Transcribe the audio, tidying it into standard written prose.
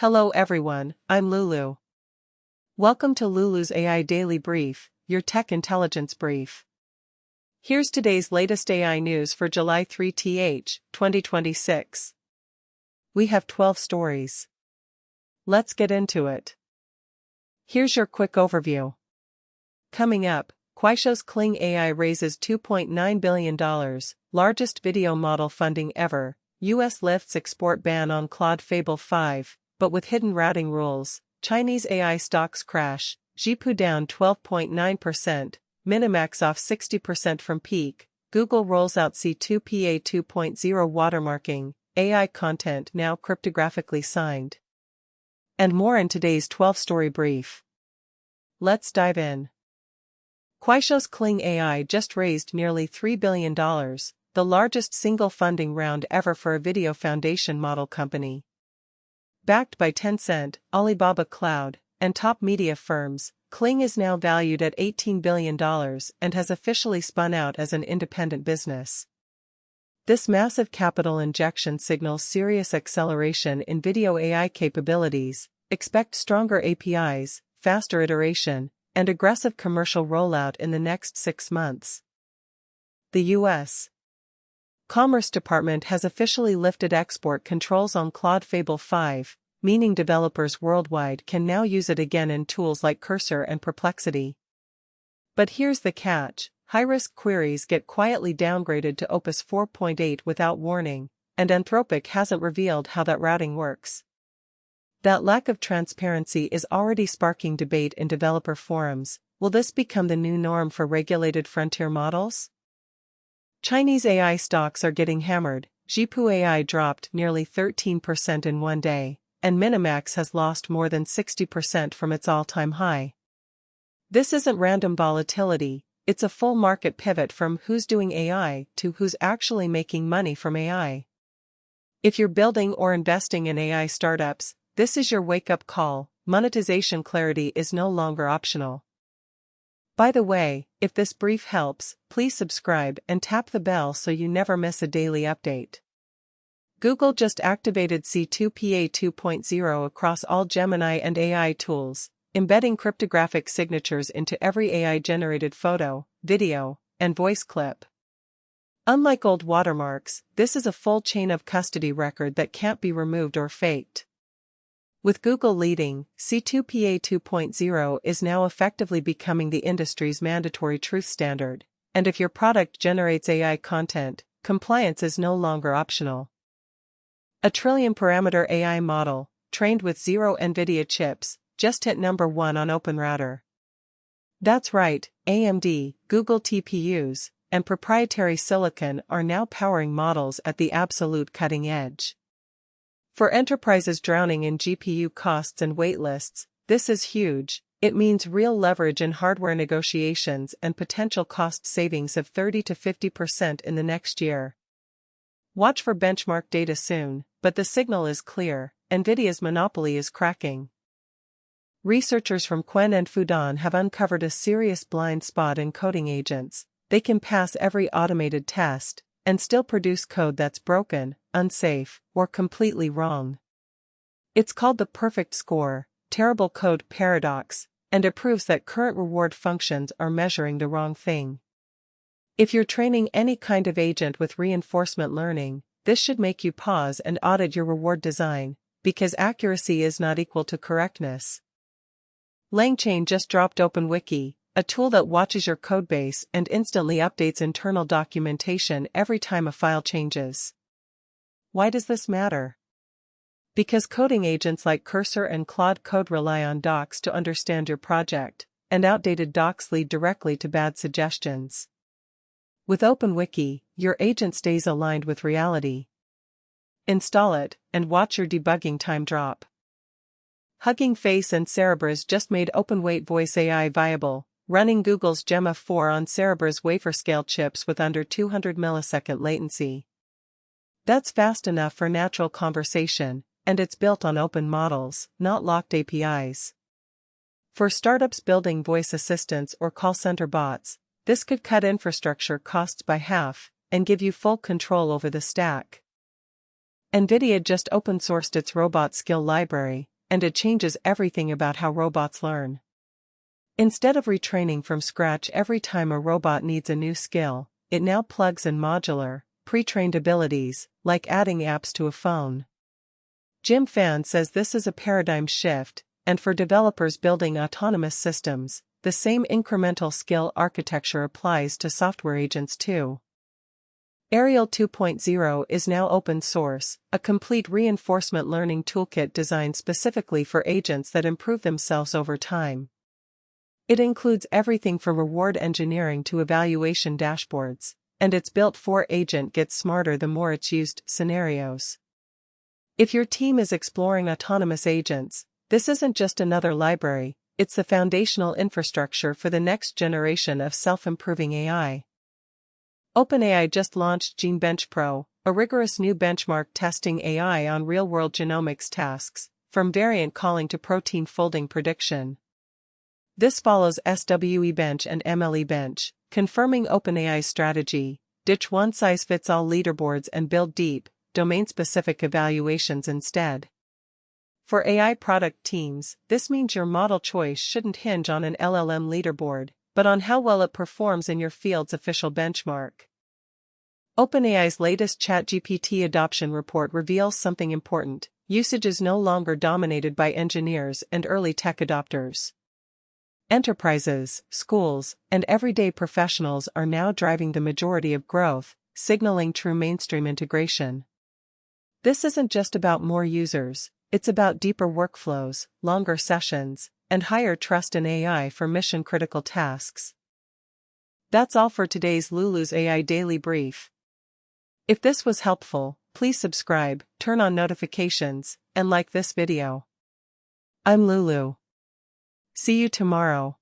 Hello everyone, I'm Lulu. Welcome to Lulu's AI Daily Brief, your tech intelligence brief. Here's today's latest AI news for July 3th, 2026. We have 12 stories. Let's get into it. Here's your quick overview. Coming up, Kuaishou's Kling AI raises $2.9 billion, largest video model funding ever. US lifts export ban on Claude Fable 5, but with hidden routing rules. Chinese AI stocks crash, Zhipu down 12.9%, MiniMax off 60% from peak. Google rolls out C2PA 2.0 watermarking, AI content now cryptographically signed. And more in today's 12-story brief. Let's dive in. Kuaishou's Kling AI just raised nearly $3 billion, the largest single funding round ever for a video foundation model company. Backed by Tencent, Alibaba Cloud, and top media firms, Kling is now valued at $18 billion and has officially spun out as an independent business. This massive capital injection signals serious acceleration in video AI capabilities. Expect stronger APIs, faster iteration, and aggressive commercial rollout in the next 6 months. The U.S. Commerce Department has officially lifted export controls on Claude Fable 5, meaning developers worldwide can now use it again in tools like Cursor and Perplexity. But here's the catch: high-risk queries get quietly downgraded to Opus 4.8 without warning, and Anthropic hasn't revealed how that routing works. That lack of transparency is already sparking debate in developer forums. Will this become the new norm for regulated frontier models? Chinese AI stocks are getting hammered. Zhipu AI dropped nearly 13% in one day, and MiniMax has lost more than 60% from its all-time high. This isn't random volatility, it's a full market pivot from who's doing AI to who's actually making money from AI. If you're building or investing in AI startups, this is your wake-up call. Monetization clarity is no longer optional. By the way, if this brief helps, please subscribe and tap the bell so you never miss a daily update. Google just activated C2PA 2.0 across all Gemini and AI tools, embedding cryptographic signatures into every AI-generated photo, video, and voice clip. Unlike old watermarks, this is a full chain of custody record that can't be removed or faked. With Google leading, C2PA 2.0 is now effectively becoming the industry's mandatory truth standard, and if your product generates AI content, compliance is no longer optional. A trillion-parameter AI model, trained with 0 Nvidia chips, just hit number 1 on OpenRouter. That's right, AMD, Google TPUs, and proprietary silicon are now powering models at the absolute cutting edge. For enterprises drowning in GPU costs and waitlists, this is huge. It means real leverage in hardware negotiations and potential cost savings of 30 to 50% in the next year. Watch for benchmark data soon, but the signal is clear: Nvidia's monopoly is cracking. Researchers from Qwen Fudan have uncovered a serious blind spot in coding agents. They can pass every automated test and still produce code that's broken, unsafe, or completely wrong. It's called the perfect score, terrible code paradox, and it proves that current reward functions are measuring the wrong thing. If you're training any kind of agent with reinforcement learning, this should make you pause and audit your reward design, because accuracy is not equal to correctness. LangChain just dropped OpenWiki, a tool that watches your codebase and instantly updates internal documentation every time a file changes. Why does this matter? Because coding agents like Cursor and Claude Code rely on docs to understand your project, and outdated docs lead directly to bad suggestions. With OpenWiki, your agent stays aligned with reality. Install it, and watch your debugging time drop. Hugging Face and Cerebras just made OpenWeight Voice AI viable, running Google's Gemma 4 on Cerebras wafer-scale chips with under 200 millisecond latency. That's fast enough for natural conversation, and it's built on open models, not locked APIs. For startups building voice assistants or call center bots, this could cut infrastructure costs by half and give you full control over the stack. Nvidia just open-sourced its robot skill library, and it changes everything about how robots learn. Instead of retraining from scratch every time a robot needs a new skill, it now plugs in modular, pre-trained abilities, like adding apps to a phone. Jim Fan says this is a paradigm shift, and for developers building autonomous systems, the same incremental skill architecture applies to software agents too. AReaL 2.0 is now open source, a complete reinforcement learning toolkit designed specifically for agents that improve themselves over time. It includes everything from reward engineering to evaluation dashboards, and it's built for agent gets smarter the more it's used scenarios. If your team is exploring autonomous agents, this isn't just another library, it's the foundational infrastructure for the next generation of self-improving AI. OpenAI just launched GeneBench-Pro, a rigorous new benchmark testing AI on real-world genomics tasks, from variant calling to protein folding prediction. This follows SWE-Bench and MLE-Bench, confirming OpenAI's strategy: ditch one-size-fits-all leaderboards and build deep, domain-specific evaluations instead. For AI product teams, this means your model choice shouldn't hinge on an LLM leaderboard, but on how well it performs in your field's official benchmark. OpenAI's latest ChatGPT adoption report reveals something important: usage is no longer dominated by engineers and early tech adopters. Enterprises, schools, and everyday professionals are now driving the majority of growth, signaling true mainstream integration. This isn't just about more users, it's about deeper workflows, longer sessions, and higher trust in AI for mission-critical tasks. That's all for today's Lulu's AI Daily Brief. If this was helpful, please subscribe, turn on notifications, and like this video. I'm Lulu. See you tomorrow.